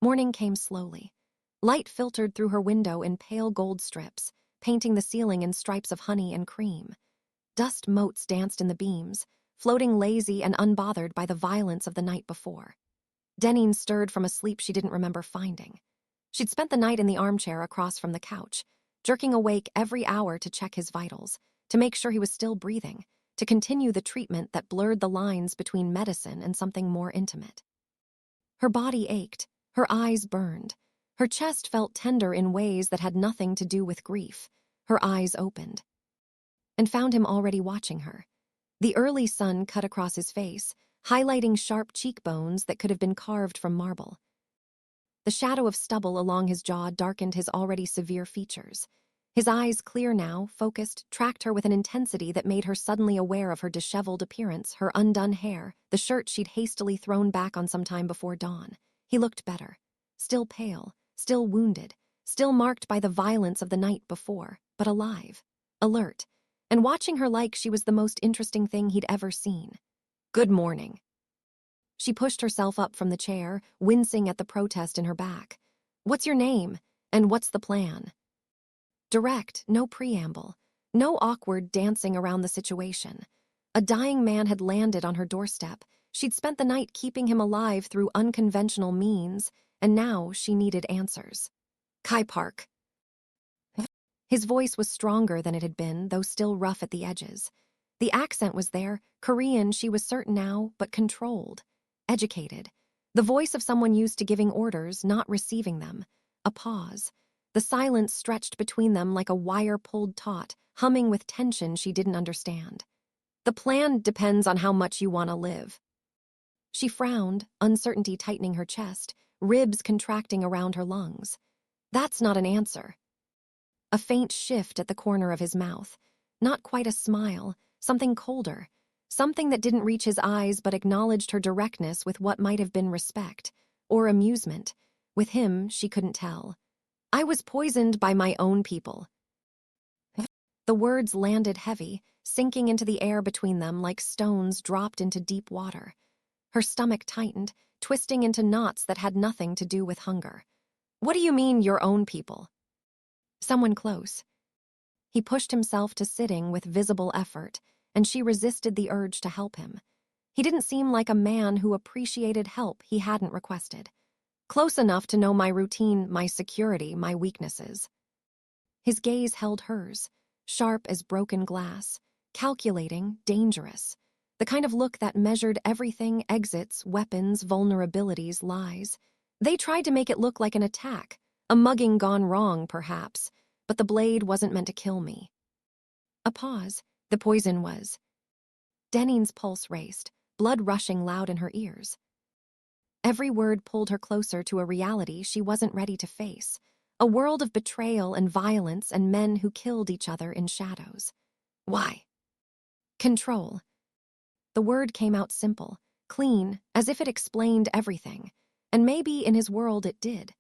Morning came slowly. Light filtered through her window in pale gold strips, painting the ceiling in stripes of honey and cream. Dust motes danced in the beams, floating lazy and unbothered by the violence of the night before. Deneen stirred from a sleep she didn't remember finding. She'd spent the night in the armchair across from the couch, jerking awake every hour to check his vitals, to make sure he was still breathing, to continue the treatment that blurred the lines between medicine and something more intimate. Her body ached, her eyes burned. Her chest felt tender in ways that had nothing to do with grief. Her eyes opened and found him already watching her. The early sun cut across his face, highlighting sharp cheekbones that could have been carved from marble. The shadow of stubble along his jaw darkened his already severe features. His eyes, clear now, focused, tracked her with an intensity that made her suddenly aware of her disheveled appearance, her undone hair, the shirt she'd hastily thrown back on some time before dawn. He looked better. Still pale, still wounded, still marked by the violence of the night before, but alive, alert, and watching her like she was the most interesting thing he'd ever seen. "Good morning." She pushed herself up from the chair, wincing at the protest in her back. "What's your name? And what's the plan?" Direct, no preamble, no awkward dancing around the situation. A dying man had landed on her doorstep. She'd spent the night keeping him alive through unconventional means, and now she needed answers. "Kai Park." His voice was stronger than it had been, though still rough at the edges. The accent was there, Korean she was certain now, but controlled, educated. The voice of someone used to giving orders, not receiving them. A pause. The silence stretched between them like a wire-pulled taut, humming with tension she didn't understand. "The plan depends on how much you want to live." She frowned, uncertainty tightening her chest, ribs contracting around her lungs. "That's not an answer." A faint shift at the corner of his mouth. Not quite a smile, something colder. Something that didn't reach his eyes but acknowledged her directness with what might have been respect, or amusement. With him, she couldn't tell. "I was poisoned by my own people." The words landed heavy, sinking into the air between them like stones dropped into deep water. Her stomach tightened, twisting into knots that had nothing to do with hunger. "What do you mean, your own people?" "Someone close." He pushed himself to sitting with visible effort, and she resisted the urge to help him. He didn't seem like a man who appreciated help he hadn't requested. "Close enough to know my routine, my security, my weaknesses." His gaze held hers, sharp as broken glass, calculating, dangerous. The kind of look that measured everything: exits, weapons, vulnerabilities, lies. They tried to make it look like an attack, a mugging gone wrong, perhaps, but the blade wasn't meant to kill me. A pause. The poison was. Deneen's pulse raced, blood rushing loud in her ears. Every word pulled her closer to a reality she wasn't ready to face. A world of betrayal and violence and men who killed each other in shadows. Why? Control. The word came out simple, clean, as if it explained everything. And maybe in his world it did.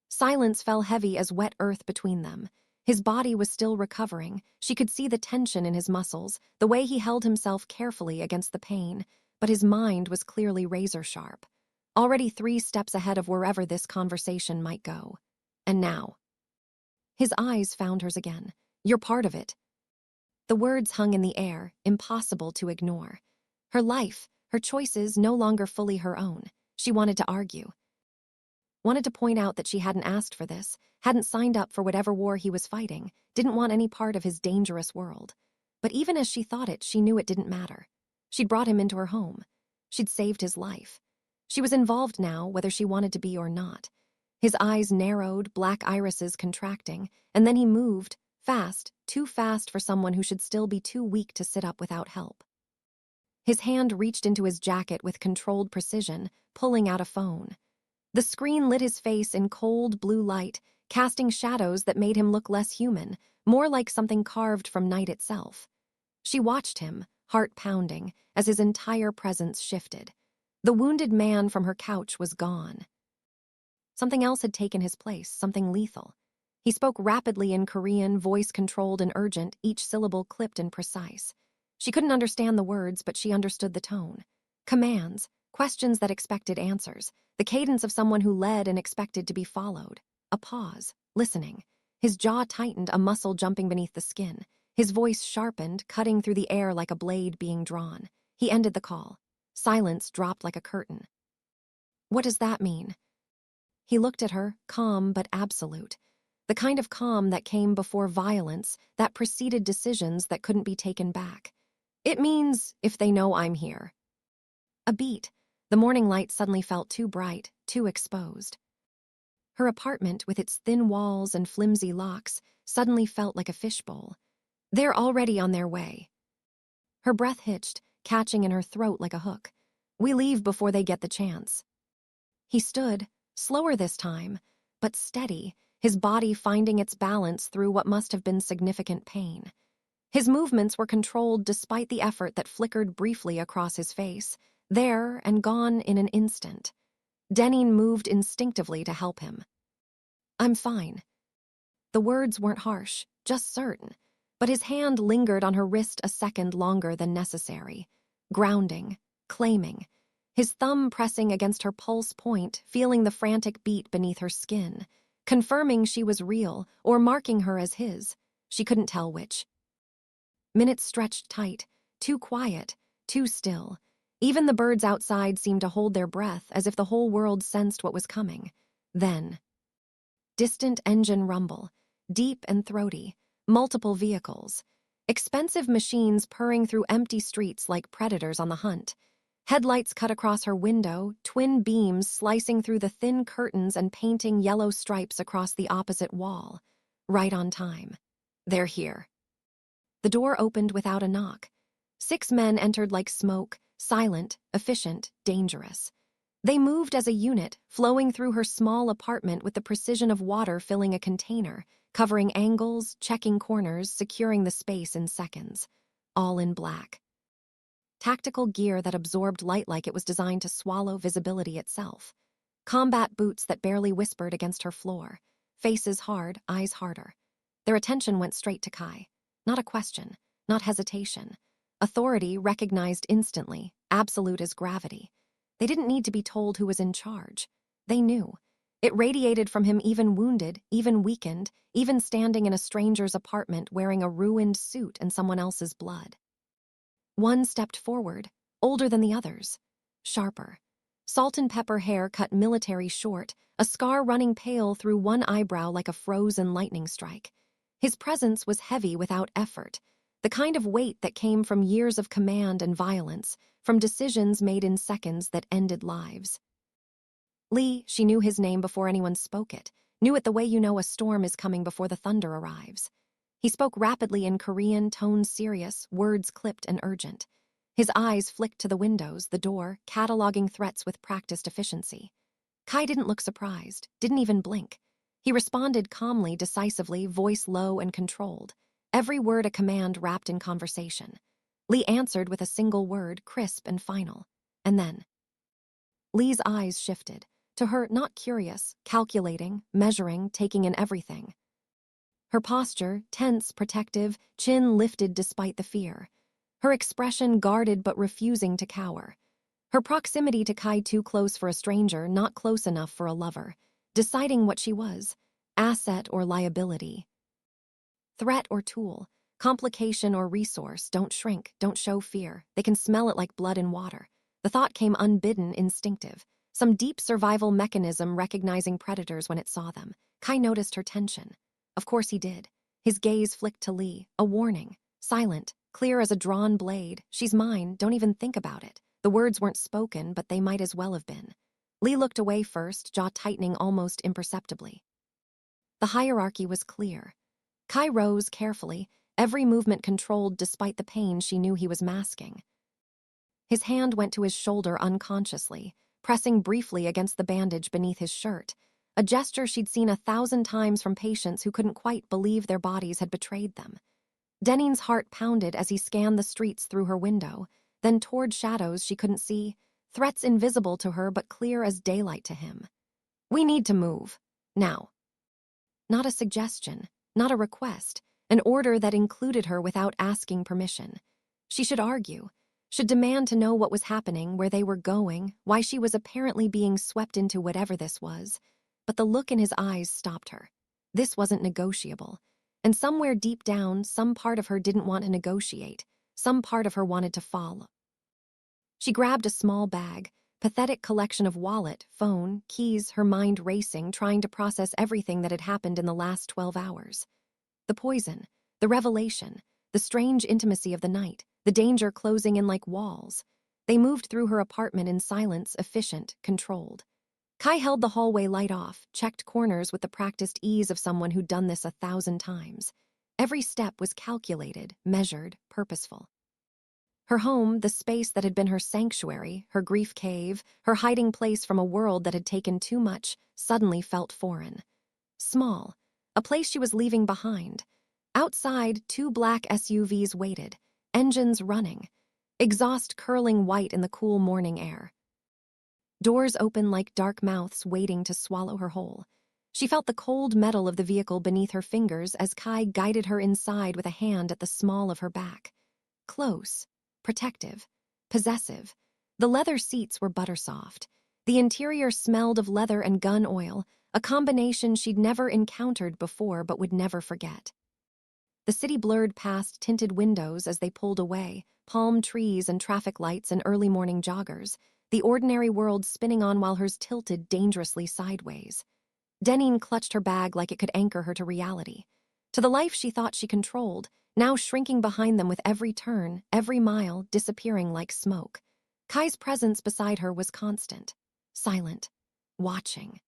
Silence fell heavy as wet earth between them. His body was still recovering. She could see the tension in his muscles, the way he held himself carefully against the pain, but his mind was clearly razor-sharp, already 3 steps ahead of wherever this conversation might go. And now. His eyes found hers again. "You're part of it." The words hung in the air, impossible to ignore. Her life, her choices, no longer fully her own. She wanted to argue. Wanted to point out that she hadn't asked for this, hadn't signed up for whatever war he was fighting, didn't want any part of his dangerous world. But even as she thought it, she knew it didn't matter. She'd brought him into her home. She'd saved his life. She was involved now, whether she wanted to be or not. His eyes narrowed, black irises contracting, and then he moved, fast, too fast for someone who should still be too weak to sit up without help. His hand reached into his jacket with controlled precision, pulling out a phone. The screen lit his face in cold blue light, casting shadows that made him look less human, more like something carved from night itself. She watched him, heart pounding, as his entire presence shifted. The wounded man from her couch was gone. Something else had taken his place, something lethal. He spoke rapidly in Korean, voice controlled and urgent, each syllable clipped and precise. She couldn't understand the words, but she understood the tone. Commands, Questions that expected answers, the cadence of someone who led and expected to be followed. A pause, listening. His jaw tightened, a muscle jumping beneath the skin. His voice sharpened, cutting through the air like a blade being drawn. He ended the call. Silence dropped like a curtain. What does that mean? He looked at her, calm but absolute. The kind of calm that came before violence, that preceded decisions that couldn't be taken back. It means, if they know I'm here. A beat. The morning light suddenly felt too bright, too exposed. Her apartment, with its thin walls and flimsy locks, suddenly felt like a fishbowl. They're already on their way. Her breath hitched, catching in her throat like a hook. We leave before they get the chance. He stood, slower this time, but steady, his body finding its balance through what must have been significant pain. His movements were controlled despite the effort that flickered briefly across his face, there and gone in an instant. Deneen moved instinctively to help him. I'm fine. The words weren't harsh, just certain, but his hand lingered on her wrist a second longer than necessary, grounding, claiming, his thumb pressing against her pulse point, feeling the frantic beat beneath her skin, confirming she was real or marking her as his. She couldn't tell which. Minutes stretched tight, too quiet, too still. Even the birds outside seemed to hold their breath as if the whole world sensed what was coming. Then, distant engine rumble, deep and throaty, multiple vehicles, expensive machines purring through empty streets like predators on the hunt. Headlights cut across her window, twin beams slicing through the thin curtains and painting yellow stripes across the opposite wall. Right on time. They're here. The door opened without a knock. 6 men entered like smoke, silent, efficient, dangerous. They moved as a unit, flowing through her small apartment with the precision of water filling a container, covering angles, checking corners, securing the space in seconds. All in black. Tactical gear that absorbed light like it was designed to swallow visibility itself. Combat boots that barely whispered against her floor. Faces hard, eyes harder. Their attention went straight to Kai. Not a question, not hesitation. Authority recognized instantly, absolute as gravity. They didn't need to be told who was in charge. They knew. It radiated from him even wounded, even weakened, even standing in a stranger's apartment wearing a ruined suit and someone else's blood. One stepped forward, older than the others. Sharper. Salt and pepper hair cut military short, a scar running pale through one eyebrow like a frozen lightning strike. His presence was heavy without effort, the kind of weight that came from years of command and violence, from decisions made in seconds that ended lives. Lee, she knew his name before anyone spoke it, knew it the way you know a storm is coming before the thunder arrives. He spoke rapidly in Korean, tones serious, words clipped and urgent. His eyes flicked to the windows, the door, cataloging threats with practiced efficiency. Kai didn't look surprised, didn't even blink. He responded calmly, decisively, voice low and controlled. Every word a command wrapped in conversation. Lee answered with a single word, crisp and final. And then Lee's eyes shifted. To her, not curious, calculating, measuring, taking in everything. Her posture, tense, protective, chin lifted despite the fear. Her expression guarded but refusing to cower. Her proximity to Kai too close for a stranger, not close enough for a lover. Deciding what she was, asset or liability. Threat or tool, complication or resource, don't shrink, don't show fear. They can smell it like blood in water. The thought came unbidden, instinctive. Some deep survival mechanism recognizing predators when it saw them. Kai noticed her tension. Of course he did. His gaze flicked to Lee, a warning. Silent, clear as a drawn blade. She's mine, don't even think about it. The words weren't spoken, but they might as well have been. Lee looked away first, jaw tightening almost imperceptibly. The hierarchy was clear. Kai rose carefully, every movement controlled despite the pain she knew he was masking. His hand went to his shoulder unconsciously, pressing briefly against the bandage beneath his shirt, a gesture she'd seen 1,000 times from patients who couldn't quite believe their bodies had betrayed them. Deneen's heart pounded as he scanned the streets through her window, then toward shadows she couldn't see, threats invisible to her but clear as daylight to him. We need to move. Now. Not a suggestion, not a request, an order that included her without asking permission. She should argue. should demand to know what was happening, where they were going, why she was apparently being swept into whatever this was. But the look in his eyes stopped her. This wasn't negotiable. And somewhere deep down, some part of her didn't want to negotiate. Some part of her wanted to fall. She grabbed a small bag, pathetic collection of wallet, phone, keys, her mind racing, trying to process everything that had happened in the last 12 hours. The poison, the revelation, the strange intimacy of the night, the danger closing in like walls. They moved through her apartment in silence, efficient, controlled. Kai held the hallway light off, checked corners with the practiced ease of someone who'd done this 1,000 times. Every step was calculated, measured, purposeful. Her home, the space that had been her sanctuary, her grief cave, her hiding place from a world that had taken too much, suddenly felt foreign. Small, a place she was leaving behind. Outside, 2 black SUVs waited, engines running, exhaust curling white in the cool morning air. Doors open like dark mouths waiting to swallow her whole. She felt the cold metal of the vehicle beneath her fingers as Kai guided her inside with a hand at the small of her back. Close, protective, possessive. The leather seats were butter-soft. The interior smelled of leather and gun oil, a combination she'd never encountered before but would never forget. The city blurred past tinted windows as they pulled away, palm trees and traffic lights and early morning joggers, the ordinary world spinning on while hers tilted dangerously sideways. Deneen clutched her bag like it could anchor her to reality, to the life she thought she controlled, now shrinking behind them with every turn, every mile, disappearing like smoke. Kai's presence beside her was constant, silent, watching.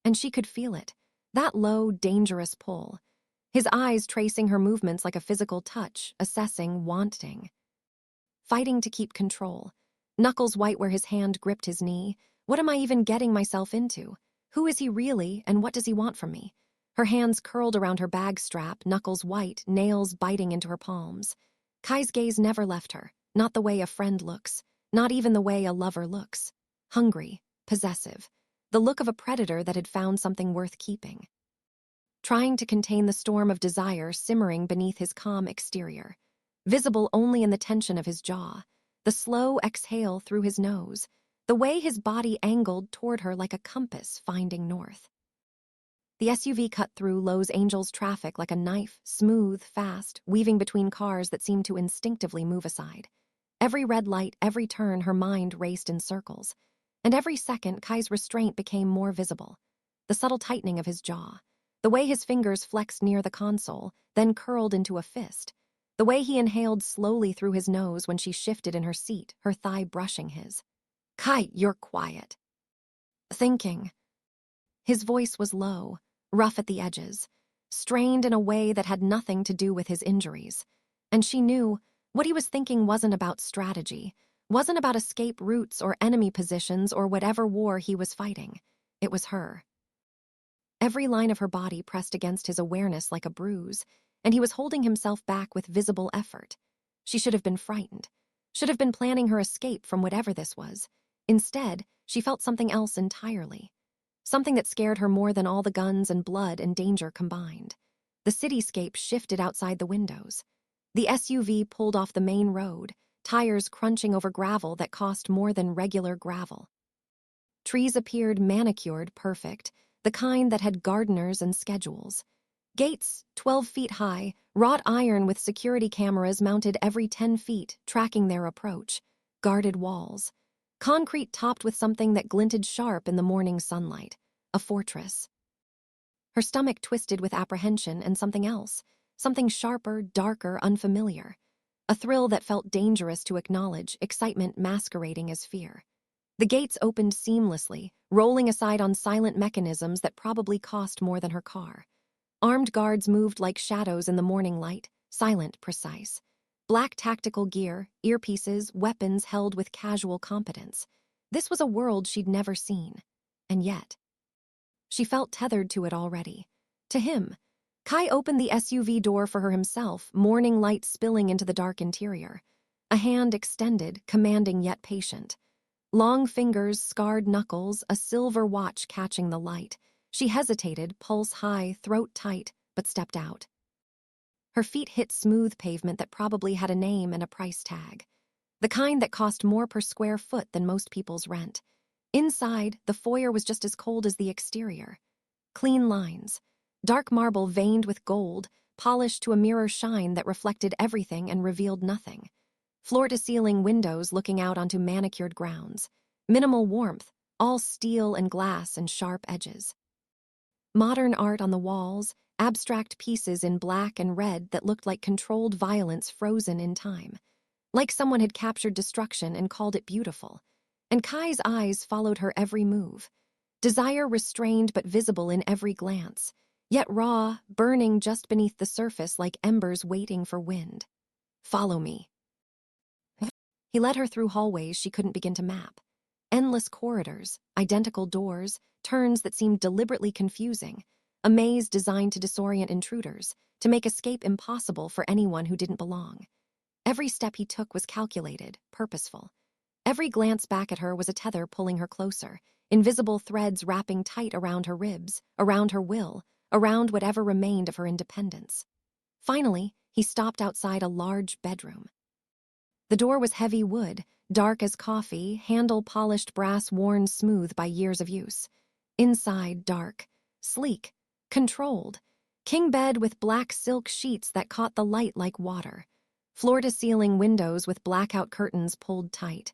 And she could feel it, that low, dangerous pull. His eyes tracing her movements like a physical touch, assessing, wanting. Fighting to keep control. Knuckles white where his hand gripped his knee. What am I even getting myself into? Who is he really, and what does he want from me? Her hands curled around her bag strap, knuckles white, nails biting into her palms. Kai's gaze never left her, not the way a friend looks, not even the way a lover looks. Hungry, possessive, the look of a predator that had found something worth keeping. Trying to contain the storm of desire simmering beneath his calm exterior, visible only in the tension of his jaw, the slow exhale through his nose, the way his body angled toward her like a compass finding north. The SUV cut through Los Angeles traffic like a knife, smooth, fast, weaving between cars that seemed to instinctively move aside. Every red light, every turn, her mind raced in circles. And every second, Kai's restraint became more visible. The subtle tightening of his jaw. The way his fingers flexed near the console, then curled into a fist. The way he inhaled slowly through his nose when she shifted in her seat, her thigh brushing his. Kai, you're quiet. Thinking. His voice was low, rough at the edges, strained in a way that had nothing to do with his injuries. And she knew what he was thinking wasn't about strategy, wasn't about escape routes or enemy positions or whatever war he was fighting. It was her. Every line of her body pressed against his awareness like a bruise, and he was holding himself back with visible effort. She should have been frightened, should have been planning her escape from whatever this was. Instead, she felt something else entirely. Something that scared her more than all the guns and blood and danger combined. The cityscape shifted outside the windows. The SUV pulled off the main road, tires crunching over gravel that cost more than regular gravel. Trees appeared manicured perfect, the kind that had gardeners and schedules. Gates, 12 feet high, wrought iron with security cameras mounted every 10 feet, tracking their approach. Guarded walls. Concrete topped with something that glinted sharp in the morning sunlight. A fortress. Her stomach twisted with apprehension and something else. Something sharper, darker, unfamiliar. A thrill that felt dangerous to acknowledge, excitement masquerading as fear. The gates opened seamlessly, rolling aside on silent mechanisms that probably cost more than her car. Armed guards moved like shadows in the morning light, silent, precise. Black tactical gear, earpieces, weapons held with casual competence. This was a world she'd never seen. And yet, she felt tethered to it already. To him. Kai opened the SUV door for her himself, morning light spilling into the dark interior. A hand extended, commanding yet patient. Long fingers, scarred knuckles, a silver watch catching the light. She hesitated, pulse high, throat tight, but stepped out. Her feet hit smooth pavement that probably had a name and a price tag. the kind that cost more per square foot than most people's rent. Inside, the foyer was just as cold as the exterior. Clean lines, dark marble veined with gold, polished to a mirror shine that reflected everything and revealed nothing. Floor-to-ceiling windows looking out onto manicured grounds. Minimal warmth, all steel and glass and sharp edges. Modern art on the walls, abstract pieces in black and red that looked like controlled violence frozen in time. Like someone had captured destruction and called it beautiful. And Kai's eyes followed her every move. Desire restrained but visible in every glance, yet raw, burning just beneath the surface like embers waiting for wind. "Follow me." He led her through hallways she couldn't begin to map. Endless corridors, identical doors, turns that seemed deliberately confusing, a maze designed to disorient intruders, to make escape impossible for anyone who didn't belong. Every step he took was calculated, purposeful. Every glance back at her was a tether pulling her closer, invisible threads wrapping tight around her ribs, around her will, around whatever remained of her independence. Finally, he stopped outside a large bedroom. The door was heavy wood, dark as coffee, handle polished brass worn smooth by years of use. Inside, dark, sleek, controlled. King bed with black silk sheets that caught the light like water. Floor-to-ceiling windows with blackout curtains pulled tight.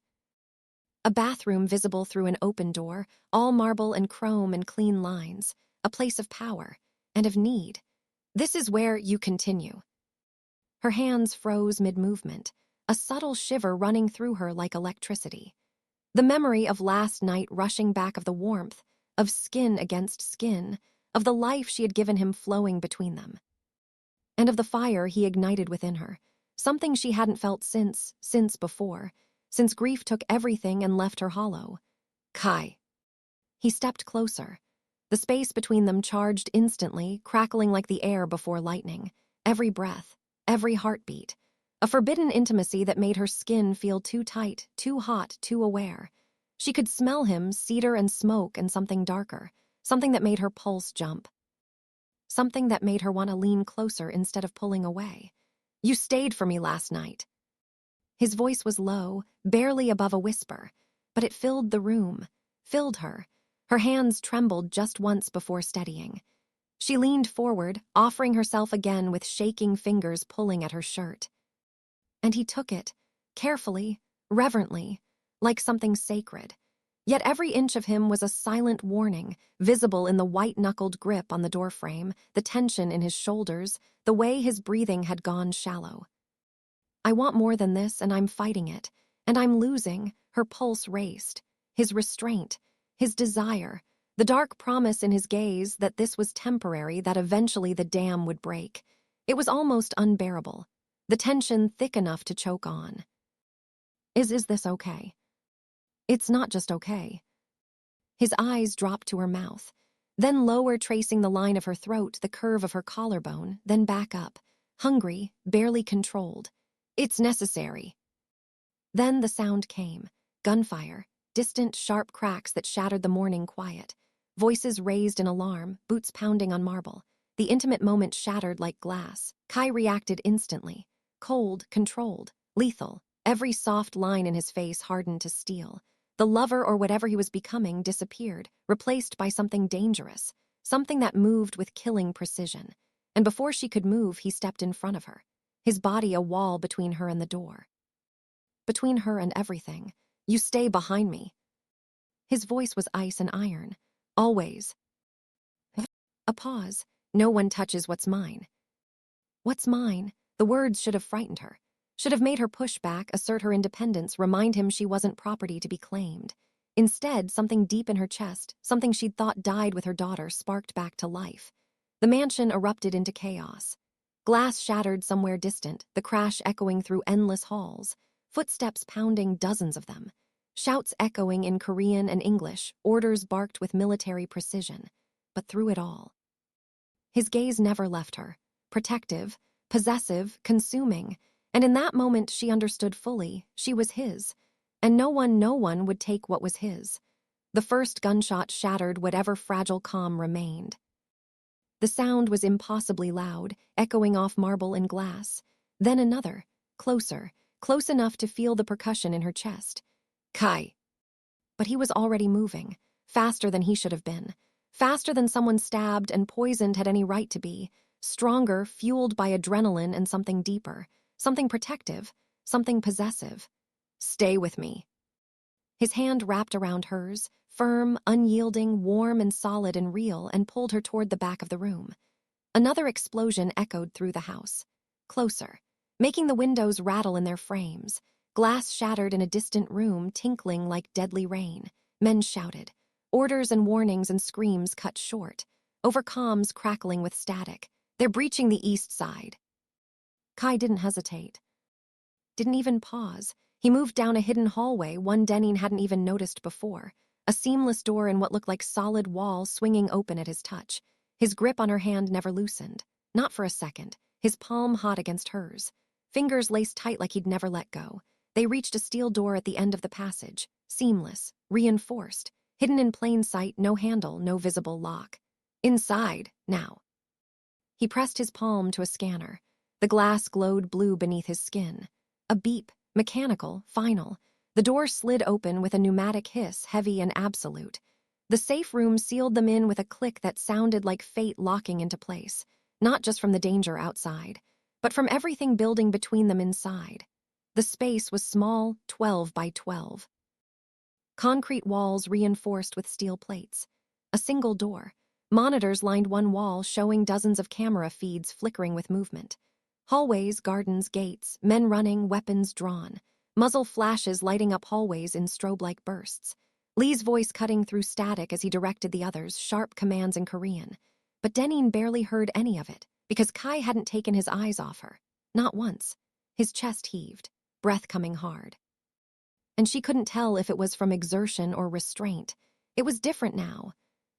A bathroom visible through an open door, all marble and chrome and clean lines. A place of power, and of need. "This is where you continue." Her hands froze mid-movement, a subtle shiver running through her like electricity. The memory of last night rushing back of the warmth, of skin against skin, of the life she had given him flowing between them. And of the fire he ignited within her, something she hadn't felt since before, since grief took everything and left her hollow. "Kai." He stepped closer. The space between them charged instantly, crackling like the air before lightning. Every breath, every heartbeat. A forbidden intimacy that made her skin feel too tight, too hot, too aware. She could smell him, cedar and smoke and something darker, something that made her pulse jump. Something that made her want to lean closer instead of pulling away. "You stayed for me last night." His voice was low, barely above a whisper, but it filled the room, filled her. Her hands trembled just once before steadying. She leaned forward, offering herself again with shaking fingers pulling at her shirt. And he took it, carefully, reverently, like something sacred. Yet every inch of him was a silent warning, visible in the white-knuckled grip on the doorframe, the tension in his shoulders, the way his breathing had gone shallow. "I want more than this, and I'm fighting it. And I'm losing." Her pulse raced. His restraint, his desire, the dark promise in his gaze that this was temporary, that eventually the dam would break. It was almost unbearable. The tension thick enough to choke on. Is this okay?" "It's not just okay." His eyes dropped to her mouth, then lower, tracing the line of her throat, the curve of her collarbone, then back up, hungry, barely controlled. "It's necessary." Then the sound came, gunfire, distant, sharp cracks that shattered the morning quiet. Voices raised in alarm, boots pounding on marble. The intimate moment shattered like glass. Kai reacted instantly. Cold, controlled, lethal. Every soft line in his face hardened to steel. The lover or whatever he was becoming disappeared, replaced by something dangerous, something that moved with killing precision. And before she could move, he stepped in front of her, his body a wall between her and the door. Between her and everything. "You stay behind me." His voice was ice and iron. "Always." A pause. "No one touches what's mine." What's mine? The words should have frightened her. Should have made her push back, assert her independence, remind him she wasn't property to be claimed. Instead, something deep in her chest, something she'd thought died with her daughter, sparked back to life. The mansion erupted into chaos. Glass shattered somewhere distant, the crash echoing through endless halls. Footsteps pounding, dozens of them. Shouts echoing in Korean and English, orders barked with military precision. But through it all, his gaze never left her. Protective, possessive, consuming. And in that moment she understood fully, she was his. And no one would take what was his. The first gunshot shattered whatever fragile calm remained. The sound was impossibly loud, echoing off marble and glass. Then another, closer, close enough to feel the percussion in her chest. Kai. But he was already moving, faster than he should have been, faster than someone stabbed and poisoned had any right to be, stronger, fueled by adrenaline and something deeper, something protective, something possessive. Stay with me. His hand wrapped around hers, firm, unyielding, warm and solid and real, and pulled her toward the back of the room. Another explosion echoed through the house. Closer, making the windows rattle in their frames. Glass shattered in a distant room, tinkling like deadly rain. Men shouted. Orders and warnings and screams cut short. Over comms crackling with static. They're breaching the east side. Kai didn't hesitate. Didn't even pause. He moved down a hidden hallway, one Deneen hadn't even noticed before. A seamless door in what looked like solid wall swinging open at his touch. His grip on her hand never loosened. Not for a second. His palm hot against hers. Fingers laced tight like he'd never let go. They reached a steel door at the end of the passage. Seamless. Reinforced. Hidden in plain sight, no handle, no visible lock. Inside, now. He pressed his palm to a scanner. The glass glowed blue beneath his skin. A beep, mechanical, final. The door slid open with a pneumatic hiss, heavy and absolute. The safe room sealed them in with a click that sounded like fate locking into place, not just from the danger outside, but from everything building between them inside. The space was small, 12 by 12. Concrete walls reinforced with steel plates. A single door. Monitors lined one wall, showing dozens of camera feeds flickering with movement. Hallways, gardens, gates, men running, weapons drawn. Muzzle flashes lighting up hallways in strobe-like bursts. Lee's voice cutting through static as he directed the others, sharp commands in Korean. But Deneen barely heard any of it, because Kai hadn't taken his eyes off her. Not once. His chest heaved, breath coming hard. And she couldn't tell if it was from exertion or restraint. It was different now.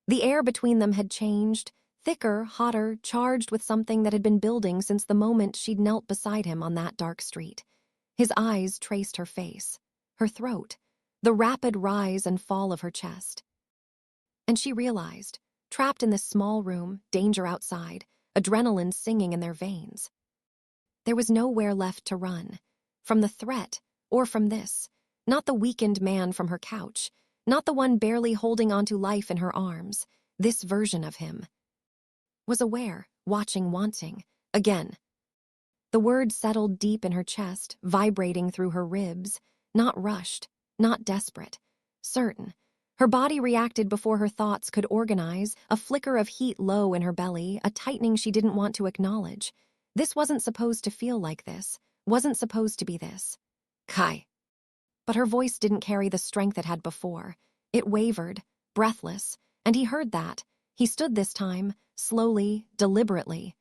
The air between them had changed, thicker, hotter, charged with something that had been building since the moment she'd knelt beside him on that dark street. His eyes traced her face, her throat, the rapid rise and fall of her chest. And she realized, trapped in this small room, danger outside, adrenaline singing in their veins. There was nowhere left to run. From the threat, or from this. Not the weakened man from her couch. Not the one barely holding onto life in her arms. This version of him. Was aware, watching, wanting. Again. The word settled deep in her chest, vibrating through her ribs. Not rushed. Not desperate. Certain. Her body reacted before her thoughts could organize, a flicker of heat low in her belly, a tightening she didn't want to acknowledge. This wasn't supposed to feel like this. Wasn't supposed to be this. Kai. But her voice didn't carry the strength it had before. It wavered, breathless, and he heard that. He stood this time, slowly, deliberately,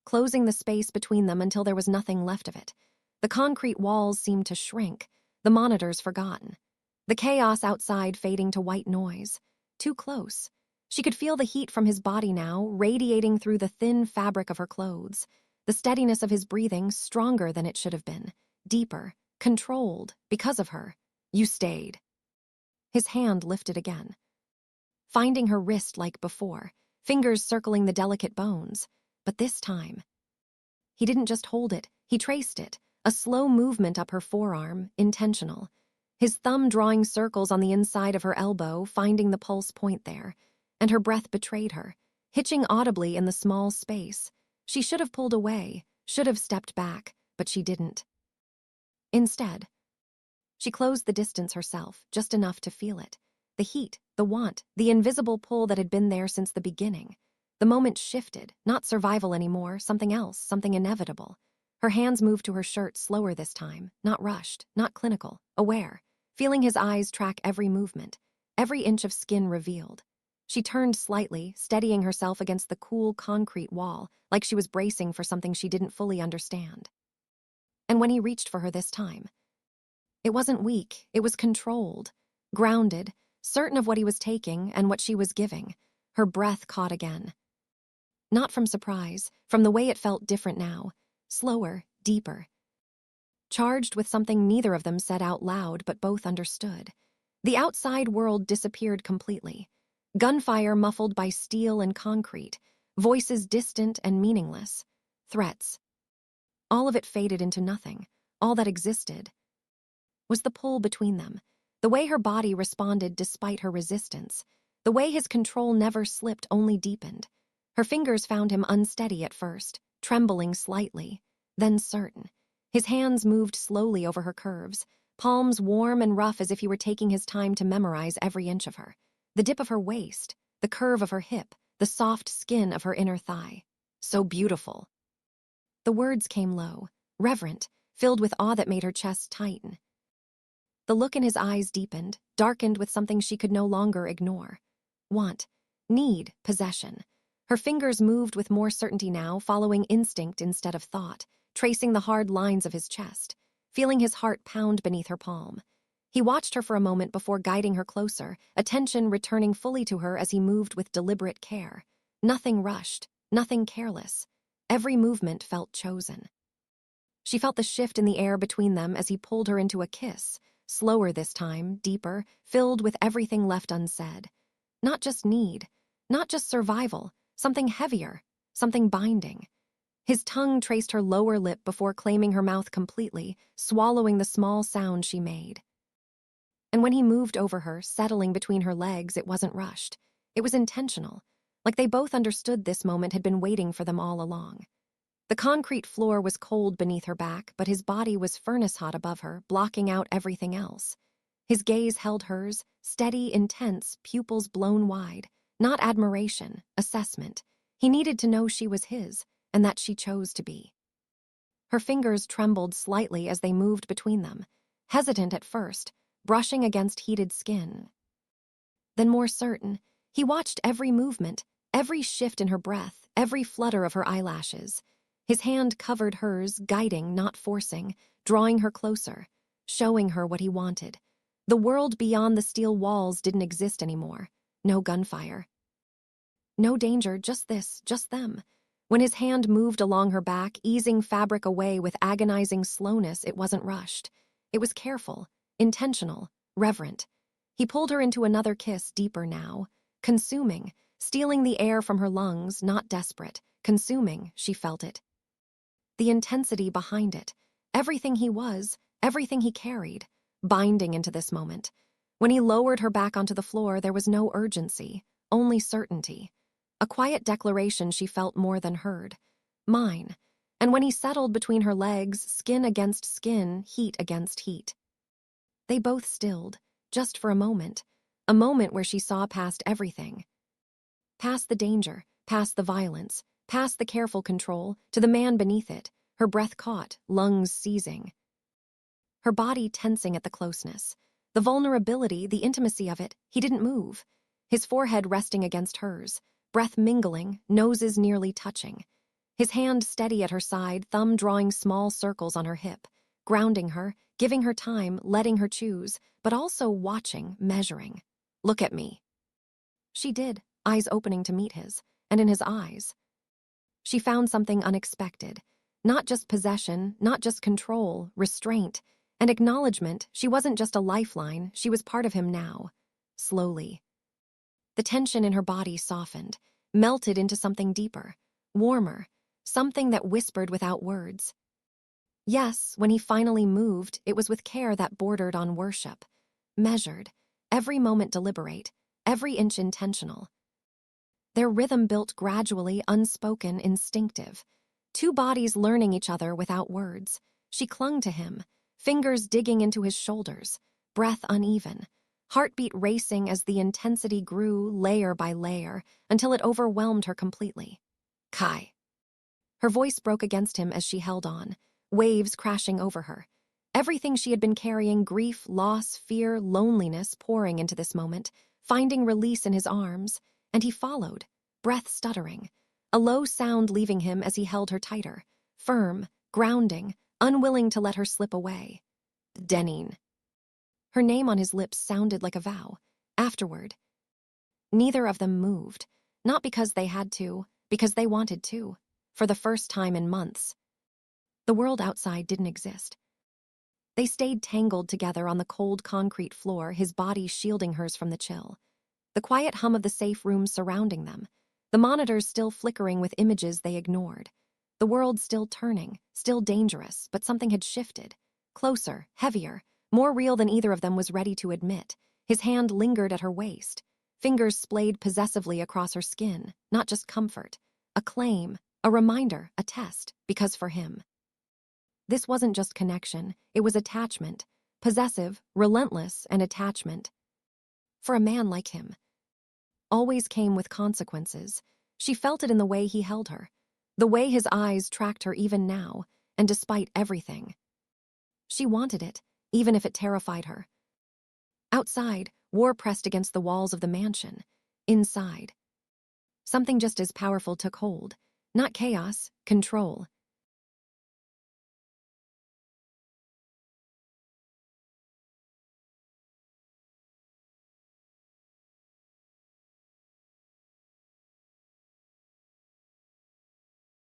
closing the space between them until there was nothing left of it. The concrete walls seemed to shrink, the monitors forgotten. The chaos outside fading to white noise. Too close. She could feel the heat from his body now, radiating through the thin fabric of her clothes. The steadiness of his breathing stronger than it should have been. Deeper. Controlled, because of her. You stayed. His hand lifted again. Finding her wrist like before, fingers circling the delicate bones. But this time, he didn't just hold it, he traced it. A slow movement up her forearm, intentional. His thumb drawing circles on the inside of her elbow, finding the pulse point there. And her breath betrayed her, hitching audibly in the small space. She should have pulled away, should have stepped back, but she didn't. Instead, she closed the distance herself, just enough to feel it. The heat, the want, the invisible pull that had been there since the beginning. The moment shifted, not survival anymore, something else, something inevitable. Her hands moved to her shirt slower this time, not rushed, not clinical, aware, feeling his eyes track every movement, every inch of skin revealed. She turned slightly, steadying herself against the cool concrete wall, like she was bracing for something she didn't fully understand. And when he reached for her this time, it wasn't weak, it was controlled, grounded, certain of what he was taking and what she was giving. Her breath caught again. Not from surprise, from the way it felt different now, slower, deeper. Charged with something neither of them said out loud but both understood. The outside world disappeared completely. Gunfire muffled by steel and concrete, voices distant and meaningless, threats. All of it faded into nothing. all that existed, was the pull between them, the way her body responded despite her resistance, the way his control never slipped, only deepened. Her fingers found him unsteady at first, trembling slightly, then certain. His hands moved slowly over her curves, palms warm and rough as if he were taking his time to memorize every inch of her. The dip of her waist, the curve of her hip, the soft skin of her inner thigh. So beautiful. The words came low, reverent, filled with awe that made her chest tighten. The look in his eyes deepened, darkened with something she could no longer ignore. Want, need, possession. Her fingers moved with more certainty now, following instinct instead of thought, tracing the hard lines of his chest, feeling his heart pound beneath her palm. He watched her for a moment before guiding her closer, attention returning fully to her as he moved with deliberate care. Nothing rushed, nothing careless. Every movement felt chosen. She felt the shift in the air between them as he pulled her into a kiss, slower this time, deeper, filled with everything left unsaid. Not just need, not just survival, something heavier, something binding. His tongue traced her lower lip before claiming her mouth completely, swallowing the small sound she made. And when he moved over her, settling between her legs, it wasn't rushed. It was intentional, like they both understood this moment had been waiting for them all along. The concrete floor was cold beneath her back, but his body was furnace hot above her, blocking out everything else. His gaze held hers, steady, intense, pupils blown wide. Not admiration, assessment. He needed to know she was his, and that she chose to be. Her fingers trembled slightly as they moved between them, hesitant at first, brushing against heated skin. Then more certain, he watched every movement, every shift in her breath, every flutter of her eyelashes. His hand covered hers, guiding, not forcing, drawing her closer, showing her what he wanted. The world beyond the steel walls didn't exist anymore. No gunfire. No danger, just this, just them. When his hand moved along her back, easing fabric away with agonizing slowness, it wasn't rushed. It was careful, intentional, reverent. He pulled her into another kiss, deeper now, consuming, stealing the air from her lungs, not desperate, consuming, she felt it. The intensity behind it, everything he was, everything he carried, binding into this moment. When he lowered her back onto the floor, there was no urgency, only certainty. A quiet declaration she felt more than heard. Mine. And when he settled between her legs, skin against skin, heat against heat. They both stilled, just for a moment where she saw past everything. Past the danger, past the violence, past the careful control, to the man beneath it, her breath caught, lungs seizing. Her body tensing at the closeness. The vulnerability, the intimacy of it, he didn't move. His forehead resting against hers, breath mingling, noses nearly touching. His hand steady at her side, thumb drawing small circles on her hip, grounding her, giving her time, letting her choose, but also watching, measuring. Look at me. She did, eyes opening to meet his, and in his eyes. She found something unexpected. Not just possession, not just control, restraint, and acknowledgement. She wasn't just a lifeline, she was part of him now. Slowly. The tension in her body softened, melted into something deeper, warmer, something that whispered without words. Yes, when he finally moved, it was with care that bordered on worship. Measured, every moment deliberate, every inch intentional. Their rhythm built gradually, unspoken, instinctive. Two bodies learning each other without words. She clung to him, fingers digging into his shoulders, breath uneven, heartbeat racing as the intensity grew layer by layer until it overwhelmed her completely. Kai. Her voice broke against him as she held on, waves crashing over her. Everything she had been carrying, grief, loss, fear, loneliness, pouring into this moment, finding release in his arms, and he followed, breath stuttering, a low sound leaving him as he held her tighter, firm, grounding, unwilling to let her slip away. Deneen. Her name on his lips sounded like a vow. Afterward. Neither of them moved, not because they had to, because they wanted to, for the first time in months. The world outside didn't exist. They stayed tangled together on the cold concrete floor, his body shielding hers from the chill. The quiet hum of the safe room surrounding them, the monitors still flickering with images they ignored. The world still turning, still dangerous, but something had shifted. Closer, heavier, more real than either of them was ready to admit. His hand lingered at her waist. Fingers splayed possessively across her skin, not just comfort. A claim, a reminder, a test, because for him. This wasn't just connection, it was attachment. Possessive, relentless, and attachment. For a man like him. Always came with consequences. She felt it in the way he held her. The way his eyes tracked her even now, and despite everything. She wanted it, even if it terrified her. Outside, war pressed against the walls of the mansion. Inside, something just as powerful took hold. Not chaos, control.